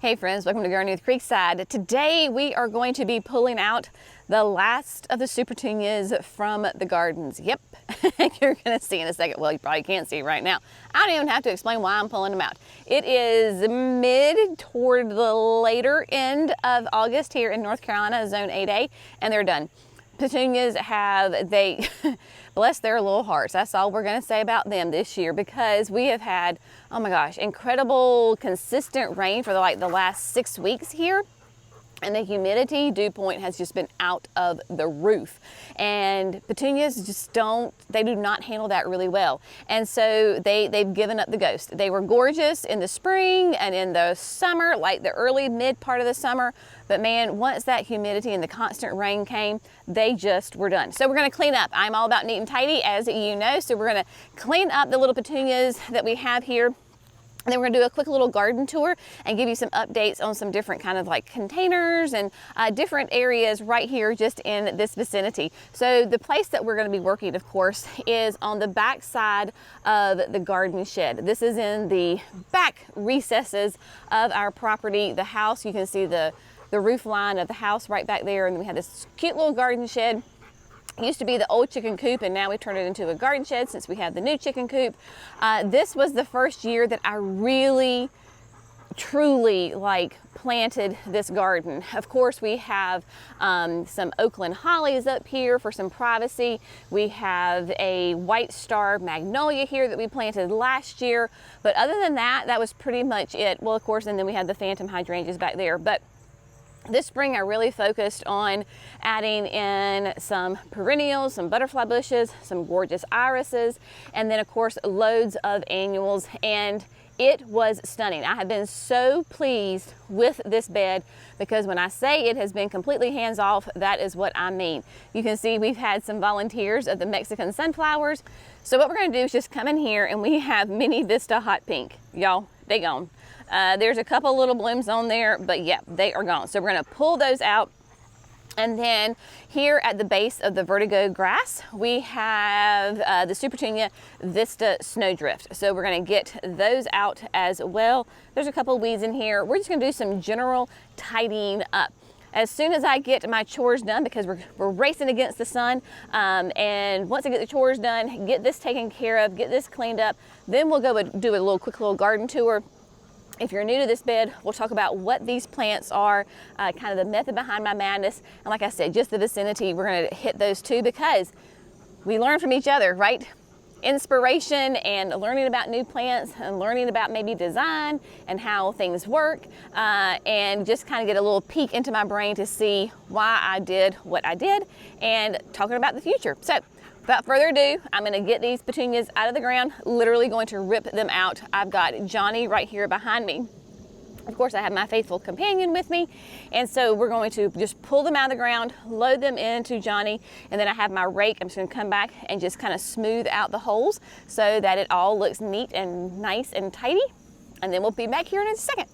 Hey friends, welcome to Gardening with Creekside. Today we are going to be pulling out the last of the super petunias from the gardens. Yep, you're gonna see in a second. Well, you probably can't see right now. I don't even have to explain why I'm pulling them out. It is mid toward the later end of August here in North Carolina, zone 8A, and they're done. Petunias bless their little hearts. That's all we're going to say about them this year, because we have had, oh my gosh, incredible consistent rain for the last 6 weeks here. And the humidity dew point has just been out of the roof. And petunias they do not handle that really well. And so they've given up the ghost. They were gorgeous in the spring and in the summer, like the early mid part of the summer. But man, once that humidity and the constant rain came, they just were done. So we're gonna clean up. I'm all about neat and tidy, as you know. So we're gonna clean up the little petunias that we have here. And then we're gonna do a quick little garden tour and give you some updates on some different kind of like containers and different areas right here just in this vicinity. So the place that we're gonna be working, of course, is on the back side of the garden shed. This is in the back recesses of our property. The house, you can see the roof line of the house right back there. And then we have this cute little garden shed. It used to be the old chicken coop, and now we turned it into a garden shed since we have the new chicken coop. This was the first year that I really, truly planted this garden. Of course, we have some Oakland hollies up here for some privacy. We have a white star magnolia here that we planted last year. But other than that, that was pretty much it. Well, of course, and then we had the phantom hydrangeas back there. But this spring, I really focused on adding in some perennials, some butterfly bushes, some gorgeous irises, and then of course, loads of annuals, and it was stunning. I have been so pleased with this bed, because when I say it has been completely hands off, that is what I mean. You can see we've had some volunteers of the Mexican sunflowers. So what we're gonna do is just come in here, and we have Mini Vista Hot Pink. Y'all, they gone. There's a couple little blooms on there, but yeah, they are gone. So we're gonna pull those out. And then here at the base of the Vertigo grass, we have the Super Petunia Vista Snowdrift. So we're gonna get those out as well. There's a couple weeds in here. We're just gonna do some general tidying up. As soon as I get my chores done, because we're racing against the sun, and once I get the chores done, get this taken care of, get this cleaned up, then we'll go do a quick little garden tour. If you're new to this bed, we'll talk about what these plants are, kind of the method behind my madness. And like I said, just the vicinity, we're gonna hit those two, because we learn from each other, right? Inspiration and learning about new plants and learning about maybe design and how things work, and just kind of get a little peek into my brain to see why I did what I did, and talking about the future. So without further ado, I'm gonna get these petunias out of the ground, literally going to rip them out. I've got Johnny right here behind me. Of course, I have my faithful companion with me. And so we're going to just pull them out of the ground, load them into Johnny, and then I have my rake. I'm just gonna come back and just kind of smooth out the holes so that it all looks neat and nice and tidy. And then we'll be back here in a second.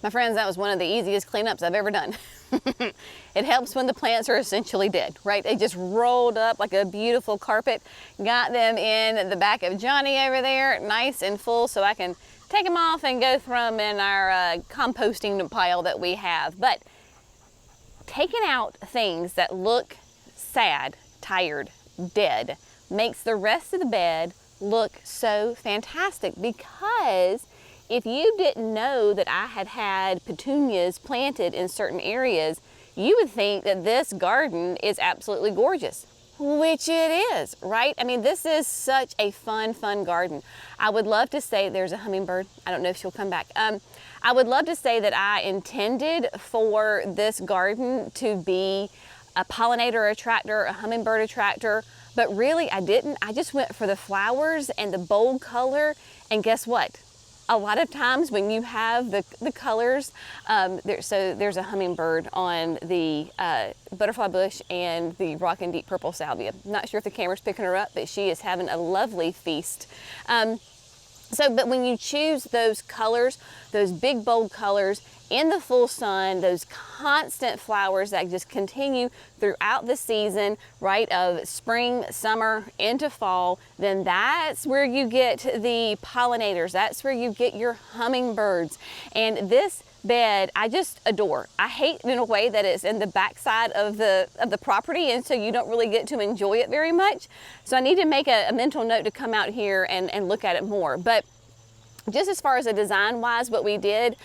My friends, that was one of the easiest cleanups I've ever done. It helps when the plants are essentially dead, right? They just rolled up like a beautiful carpet. Got them in the back of Johnny over there, nice and full, so I can take them off and go throw them in our composting pile that we have. But taking out things that look sad, tired, dead, makes the rest of the bed look so fantastic, because if you didn't know that I had had petunias planted in certain areas, you would think that this garden is absolutely gorgeous, which it is, right? I mean, this is such a fun garden. I would love to say, there's a hummingbird. I don't know if she'll come back. I would love to say that I intended for this garden to be a pollinator attractor, a hummingbird attractor, but really I didn't. I just went for the flowers and the bold color, and guess what? A lot of times when you have the colors, so there's a hummingbird on the butterfly bush and the rock and deep purple salvia. Not sure if the camera's picking her up, but she is having a lovely feast. But when you choose those colors, those big bold colors in the full sun, those constant flowers that just continue throughout the season, right, of spring, summer, into fall, then that's where you get the pollinators. That's where you get your hummingbirds. And this bed I just adore. I hate in a way that it's in the backside of the property, and so you don't really get to enjoy it very much. So I need to make a mental note to come out here and look at it more. But just as far as a design wise, what we did,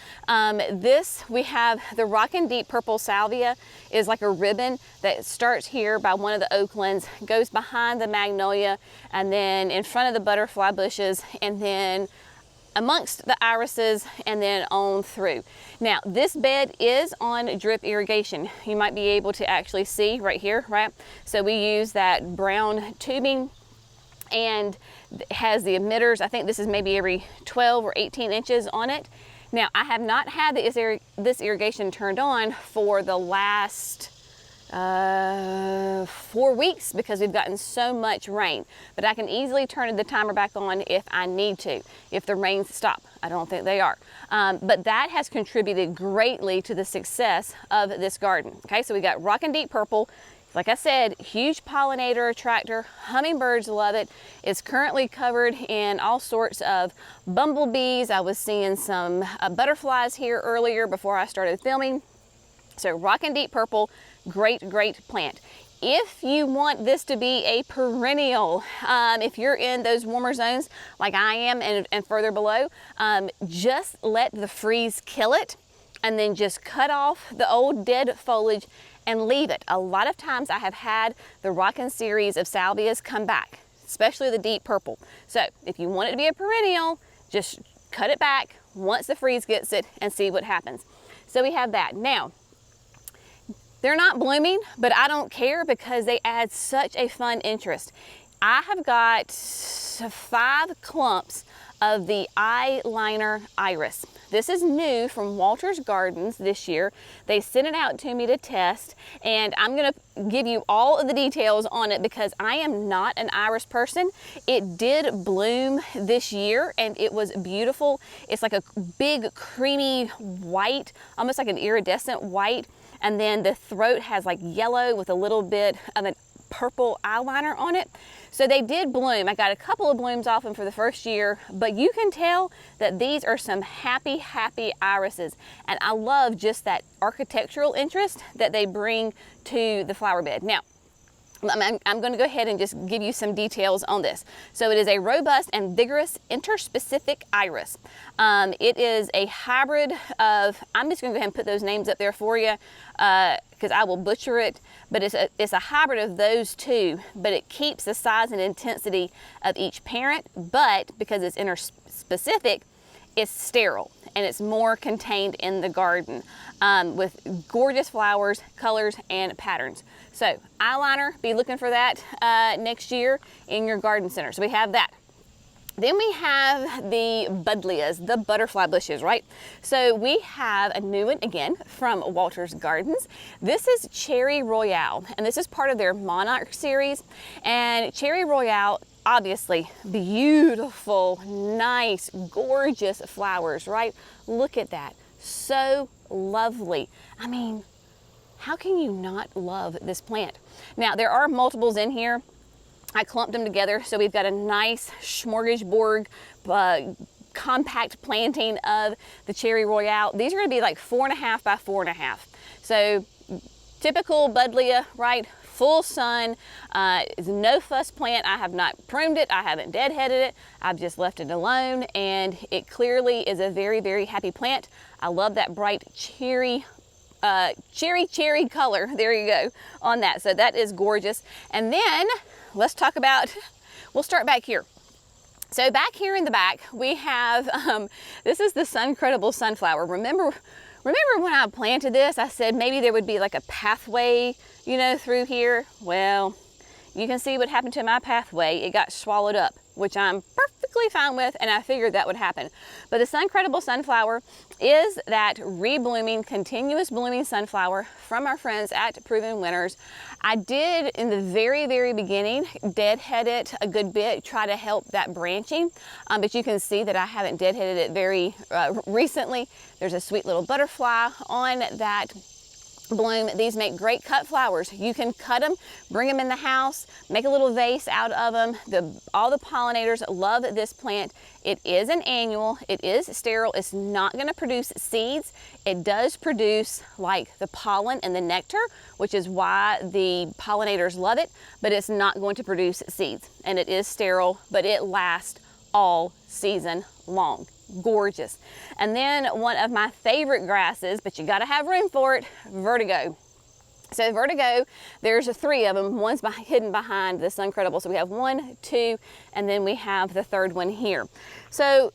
we have the rock and deep purple salvia is like a ribbon that starts here by one of the oaklands, goes behind the magnolia, and then in front of the butterfly bushes, and then amongst the irises, and then on through. Now, this bed is on drip irrigation. You might be able to actually see right here, right? So we use that brown tubing, and it has the emitters. I think this is maybe every 12 or 18 inches on it. Now, I have not had this irrigation turned on for the last 4 weeks because we've gotten so much rain, but I can easily turn the timer back on if I need to, if the rains stop. I don't think they are. But that has contributed greatly to the success of this garden. Okay, so we got rock and deep purple. Like I said, huge pollinator attractor. Hummingbirds love it. It's currently covered in all sorts of bumblebees. I was seeing some butterflies here earlier before I started filming. So rock and deep purple, great plant. If you want this to be a perennial, if you're in those warmer zones like I am and further below, just let the freeze kill it, and then just cut off the old dead foliage and leave it. A lot of times I have had the rockin' series of salvias come back, especially the deep purple. So if you want it to be a perennial, just cut it back once the freeze gets it and see what happens. So we have that. Now, they're not blooming, but I don't care because they add such a fun interest. I have got 5 clumps of the eyeliner iris. This is new from Walter's Gardens this year. They sent it out to me to test, and I'm gonna give you all of the details on it because I am not an iris person. It did bloom this year and it was beautiful. It's like a big creamy white, almost like an iridescent white, and then the throat has like yellow with a little bit of a purple eyeliner on it. So they did bloom. I got a couple of blooms off them for the first year, but you can tell that these are some happy irises. And I love just that architectural interest that they bring to the flower bed. Now, I'm going to go ahead and just give you some details on this. So it is a robust and vigorous interspecific iris. It is a hybrid of, I'm just going to go ahead and put those names up there for you because I will butcher it, but it's a hybrid of those two, but it keeps the size and intensity of each parent, but because it's interspecific, it's sterile and it's more contained in the garden with gorgeous flowers, colors, and patterns. So eyeliner, be looking for that next year in your garden center. So we have that. Then we have the buddleias, the butterfly bushes, right? So we have a new one again from Walter's Gardens. This is Cherry Royale, and this is part of their Monarch series. And Cherry Royale, obviously beautiful, nice, gorgeous flowers, right? Look at that, so lovely. I mean, how can you not love this plant? Now, there are multiples in here. I clumped them together, so we've got a nice smorgasbord compact planting of the Cherry Royale. These are gonna be like 4.5 by 4.5. So typical buddleia, right? full sun. It's no fuss plant. I have not pruned it. I haven't deadheaded it. I've just left it alone, and it clearly is a very, very happy plant. I love that bright cherry color, there you go, on that. So that is gorgeous. And then let's talk about, we'll start back here. So back here in the back, we have, this is the Suncredible sunflower. Remember when I planted this, I said maybe there would be like a pathway, you know, through here? Well, you can see what happened to my pathway. It got swallowed up, which I'm perfectly fine with, and I figured that would happen. But the Suncredible sunflower is that reblooming, continuous blooming sunflower from our friends at Proven Winners. I did, in the very, very beginning, deadhead it a good bit, try to help that branching, but you can see that I haven't deadheaded it very recently. There's a sweet little butterfly on that bloom. These make great cut flowers. You can cut them, bring them in the house, make a little vase out of them. All the pollinators love this plant. It is an annual. It is sterile. It's not going to produce seeds. It does produce like the pollen and the nectar, which is why the pollinators love it, but it's not going to produce seeds. And it is sterile, but it lasts all season long. Gorgeous. And then one of my favorite grasses, but you got to have room for it, Vertigo. So Vertigo, there's 3 of them. One's hidden behind the Suncredible. So we have 1, 2, and then we have the 3rd one here. So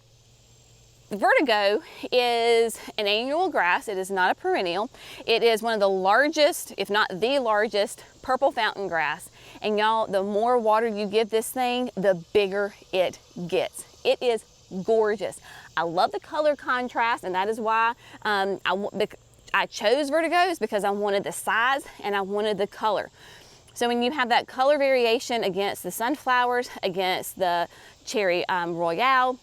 Vertigo is an annual grass. It is not a perennial. It is one of the largest, if not the largest, purple fountain grass. And y'all, the more water you give this thing, the bigger it gets. It is gorgeous. I love the color contrast, and that is why I chose Vertigos, because I wanted the size and I wanted the color. So when you have that color variation against the sunflowers, against the cherry royale,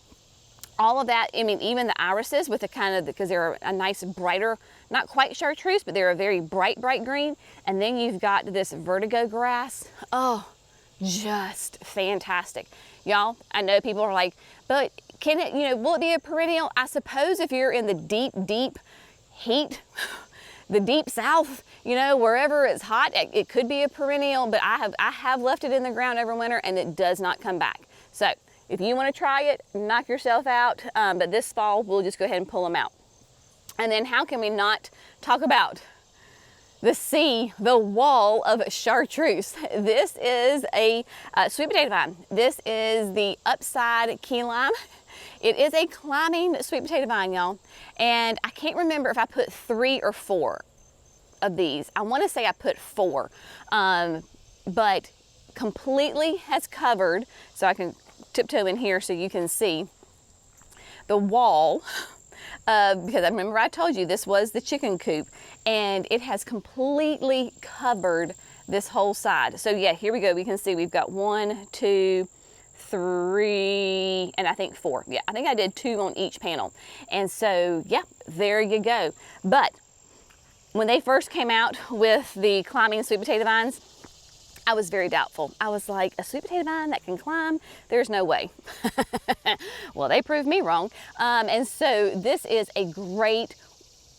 all of that, I mean, even the irises with the kind of, because they're a nice brighter, not quite chartreuse, but they're a very bright green. And then you've got this Vertigo grass. Oh, just fantastic. Y'all, I know people are like, but can it, you know, will it be a perennial? I suppose if you're in the deep heat, the deep south, you know, wherever it's hot, it could be a perennial, but I have left it in the ground over winter and it does not come back. So if you want to try it, knock yourself out, but this fall we'll just go ahead and pull them out. And then how can we not talk about the wall of chartreuse? This is a sweet potato vine. This is the Upside Key Lime. It is a climbing sweet potato vine, y'all. And I can't remember if I put 3 or 4 of these. I want to say I put 4, but completely has covered, so I can tiptoe in here so you can see the wall. Because I remember I told you this was the chicken coop, and it has completely covered this whole side. So yeah, here we go. We can see we've got 1, 2, 3, and I think 4. Yeah, I think I did 2 on each panel. And so yeah, there you go. But when they first came out with the climbing sweet potato vines, I was very doubtful. I was like, a sweet potato vine that can climb? There's no way. Well, they proved me wrong. And so this is a great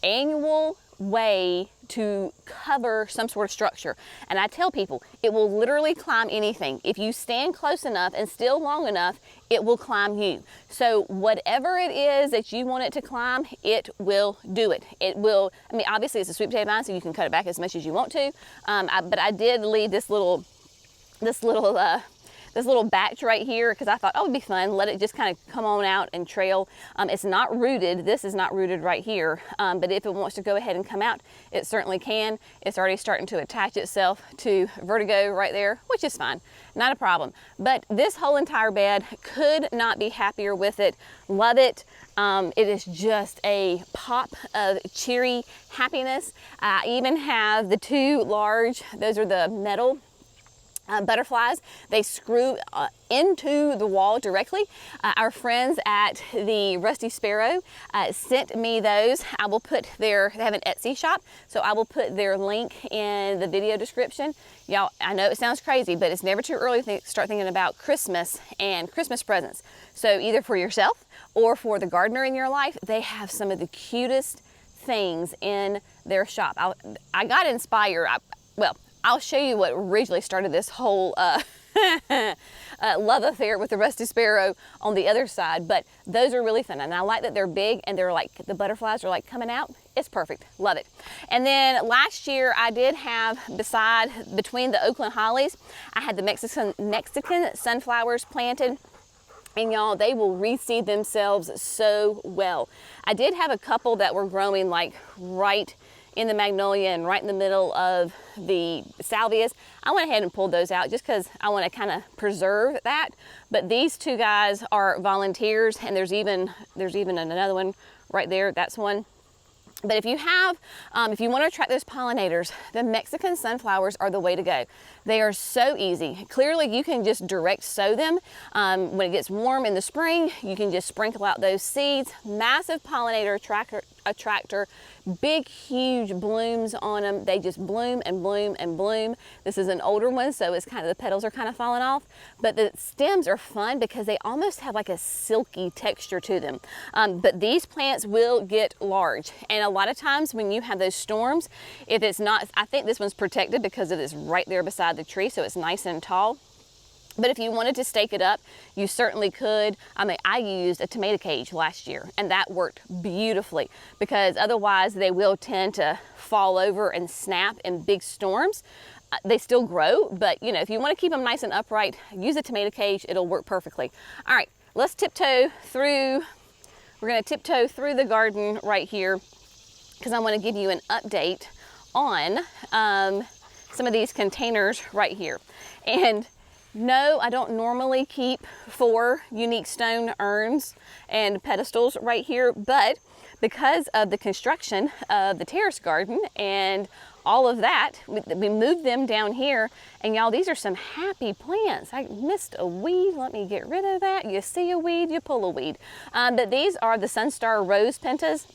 annual way to cover some sort of structure. And I tell people, it will literally climb anything. If you stand close enough and still long enough, it will climb you. So whatever it is that you want it to climb, it will do it. It will, I mean, obviously it's a sweet potato vine, so you can cut it back as much as you want to. But I did leave this little batch right here because I thought, oh, it'd be fun. Let it just kind of come on out and trail. It's not rooted. This is not rooted right here. But if it wants to go ahead and come out, it certainly can. It's already starting to attach itself to Vertigo right there, which is fine. Not a problem. But this whole entire bed, could not be happier with it. Love it. It is just a pop of cheery happiness. I even have the 2 large, those are the metal butterflies. They screw into the wall directly. Our friends at the Rusty Sparrow sent me those. I will put they have an Etsy shop, so I will put their link in the video description. Y'all, I know it sounds crazy, but it's never too early to start thinking about Christmas and Christmas presents. So either for yourself or for the gardener in your life, they have some of the cutest things in their shop. I got inspired. I'll show you what originally started this whole love affair with the rusty sparrow on the other side, but those are really fun. And I like that they're big and they're like, the butterflies are like coming out. It's perfect, love it. And then last year I did have, between the Oakland hollies, I had the Mexican sunflowers planted. And y'all, they will reseed themselves so well. I did have a couple that were growing like right in the magnolia and right in the middle of the salvias. I went ahead and pulled those out just because I want to kind of preserve that. But these two guys are volunteers, and there's even another one right there. That's one. But if you have, if you want to attract those pollinators, the Mexican sunflowers are the way to go. They are so easy. Clearly, you can just direct sow them. When it gets warm in the spring, you can just sprinkle out those seeds. Massive pollinator attractor, big, huge blooms on them. They just bloom and bloom and bloom. This is an older one, so it's kind of, the petals are kind of falling off. But the stems are fun because they almost have like a silky texture to them. But these plants will get large. And a lot of times when you have those storms, if it's not, I think this one's protected because it is right there beside the tree, so it's nice and tall. But if you wanted to stake it up, you certainly could. I mean, I used a tomato cage last year, and that worked beautifully because otherwise they will tend to fall over and snap in big storms. They still grow, but you know, if you want to keep them nice and upright, use a tomato cage. It'll work perfectly. All right, let's tiptoe through. We're going to tiptoe through the garden right here because I want to give you an update on some of these containers right here. And no, I don't normally keep 4 unique stone urns and pedestals right here, but because of the construction of the terrace garden and all of that, we moved them down here. And y'all, these are some happy plants. I missed a weed. Let me get rid of that. You see a weed, you pull a weed. But these are the Sunstar Rose Pentas.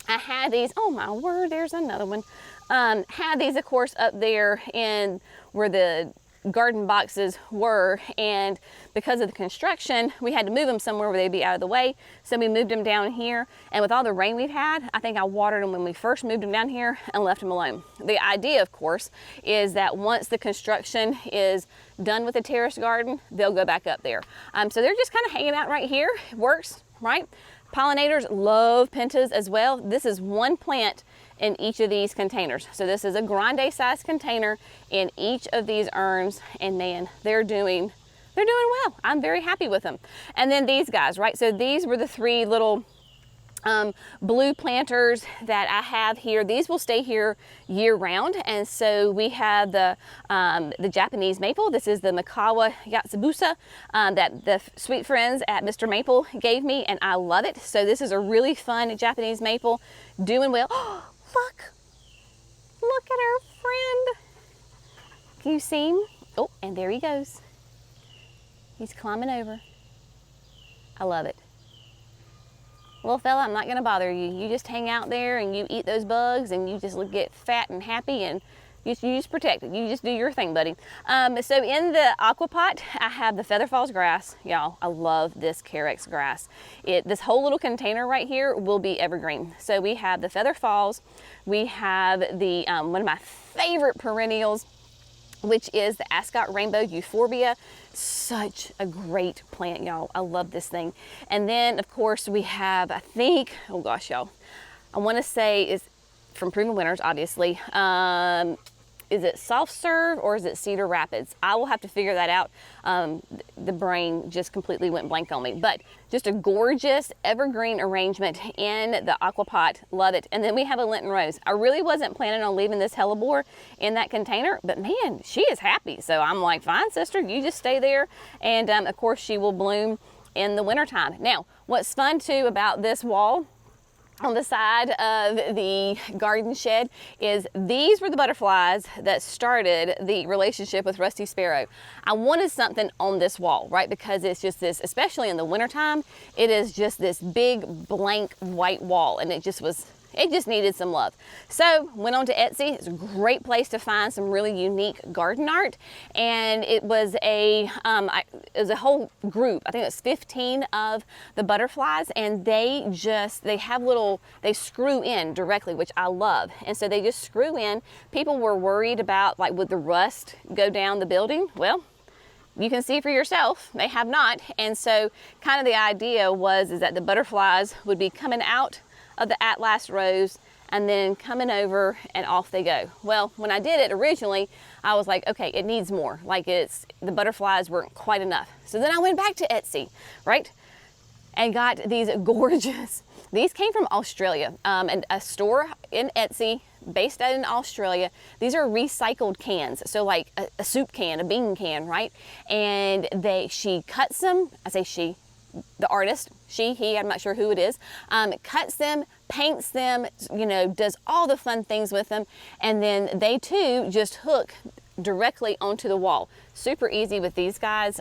I had these, oh my word, there's another one. Had these, of course, up there in where the garden boxes were, and because of the construction we had to move them somewhere where they'd be out of the way, so we moved them down here. And with all the rain we've had, I think I watered them when we first moved them down here and left them alone. The idea, of course, is that once the construction is done with the terrace garden, they'll go back up there. So they're just kind of hanging out right here. It works, right? Pollinators love pentas as well. This is one plant in each of these containers. So this is a grande size container in each of these urns, and man, they're doing well. I'm very happy with them. And then these guys, right? So these were the 3 little blue planters that I have here. These will stay here year round. And so we have the Japanese maple. This is the Mikawa Yatsubusa that the sweet friends at Mr. Maple gave me, and I love it. So this is a really fun Japanese maple, doing well. Look at our friend. Can you see him? Oh, and there he goes. He's climbing over. I love it. Little fella, I'm not going to bother you. You just hang out there and you eat those bugs and you just get fat and happy, and you just protect it. You just do your thing, buddy. So in the aqua pot, I have the Feather Falls grass. Y'all, I love this Carex grass. This whole little container right here will be evergreen. So we have the Feather Falls. We have the one of my favorite perennials, which is the Ascot Rainbow Euphorbia. Such a great plant, y'all. I love this thing. And then, of course, we have, I think, oh gosh, y'all, I want to say is from Proven Winners, obviously. Is it Soft Serve or is it Cedar Rapids? I will have to figure that out. The brain just completely went blank on me. But just a gorgeous evergreen arrangement in the aqua pot. Love it. And then we have a Lenten Rose. I really wasn't planning on leaving this hellebore in that container, but man, she is happy. So I'm like, fine, sister, you just stay there. And of course, she will bloom in the wintertime. Now, what's fun too about this wall on the side of the garden shed is these were the butterflies that started the relationship with Rusty Sparrow. I wanted something on this wall, right? Because it's just this, especially in the wintertime, it is just this big blank white wall, and it just was it just needed some love. So went on to Etsy. It's a great place to find some really unique garden art. And it was a whole group. I think it's 15 of the butterflies, and they screw in directly, which I love. And so they just screw in. People were worried about, like, would the rust go down the building? Well, you can see for yourself, they have not. And so kind of the idea is that the butterflies would be coming out of the Atlas rose and then coming over and off they go. Well, when I did it originally, I was like, okay, it needs more. Like, the butterflies weren't quite enough. So then I went back to Etsy, right? And got these gorgeous, these came from Australia, and a store in Etsy based out in Australia. These are recycled cans, so like a soup can, a bean can, right? And she cuts them. I say she, the artist, she, he, I'm not sure who it is, cuts them, paints them, does all the fun things with them, and then they too just hook directly onto the wall. Super easy with these guys.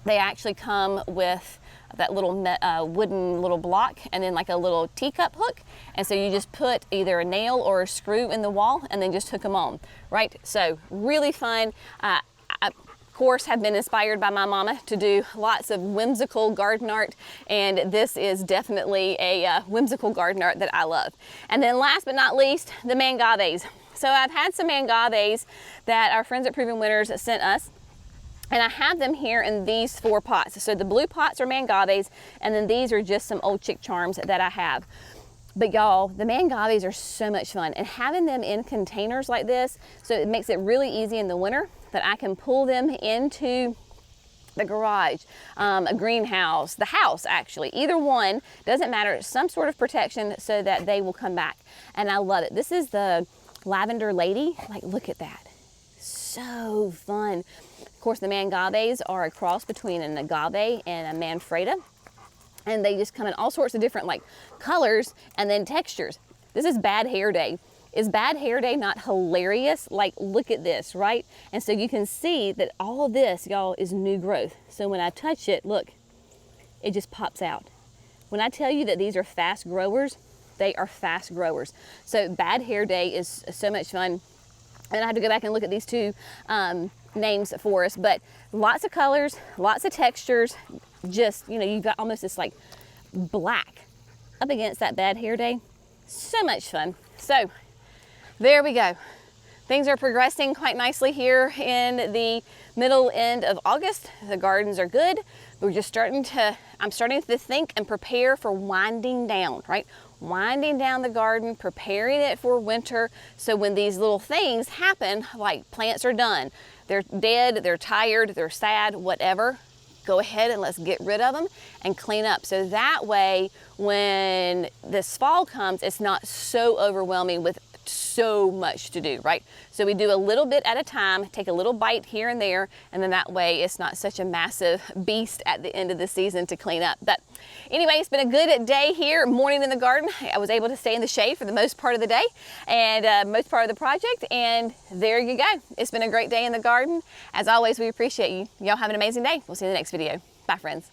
They actually come with that little wooden little block and then like a little teacup hook, and so you just put either a nail or a screw in the wall and then just hook them on, right? So really fun. I, of course, have been inspired by my mama to do lots of whimsical garden art, and this is definitely a whimsical garden art that I love. And then last but not least, the mangaves. So I've had some mangaves that our friends at Proven Winners sent us, and I have them here in these 4 pots. So the blue pots are mangaves, and then these are just some old chick charms that I have. But y'all, the mangaves are so much fun, and having them in containers like this, so it makes it really easy in the winter that I can pull them into the garage, a greenhouse, the house actually, either one, doesn't matter, some sort of protection so that they will come back. And I love it. This is the lavender lady. Like, look at that. So fun. Of course, the mangaves are a cross between an agave and a manfreda, and they just come in all sorts of different like colors and then textures. This is Bad Hair Day. Is Bad Hair Day not hilarious? Like, look at this, right? And so you can see that all this, y'all, is new growth. So when I touch it, look, it just pops out. When I tell you that these are fast growers, they are fast growers. So Bad Hair Day is so much fun. And I have to go back and look at these 2 names for us, but lots of colors, lots of textures. Just, you've got almost this like black up against that Bad Hair Day. So much fun. So there we go. Things are progressing quite nicely here in the middle end of August. The gardens are good. I'm starting to think and prepare for winding down, right? Winding down the garden, preparing it for winter. So when these little things happen, like plants are done, they're dead, they're tired, they're sad, whatever, go ahead and let's get rid of them and clean up. So that way, when this fall comes, it's not so overwhelming with so much to do, right? So we do a little bit at a time, take a little bite here and there, and then that way it's not such a massive beast at the end of the season to clean up. But anyway, it's been a good day here, morning in the garden. I was able to stay in the shade for the most part of the day and most part of the project, and there you go. It's been a great day in the garden. As always, we appreciate you. Y'all have an amazing day. We'll see you in the next video. Bye, friends.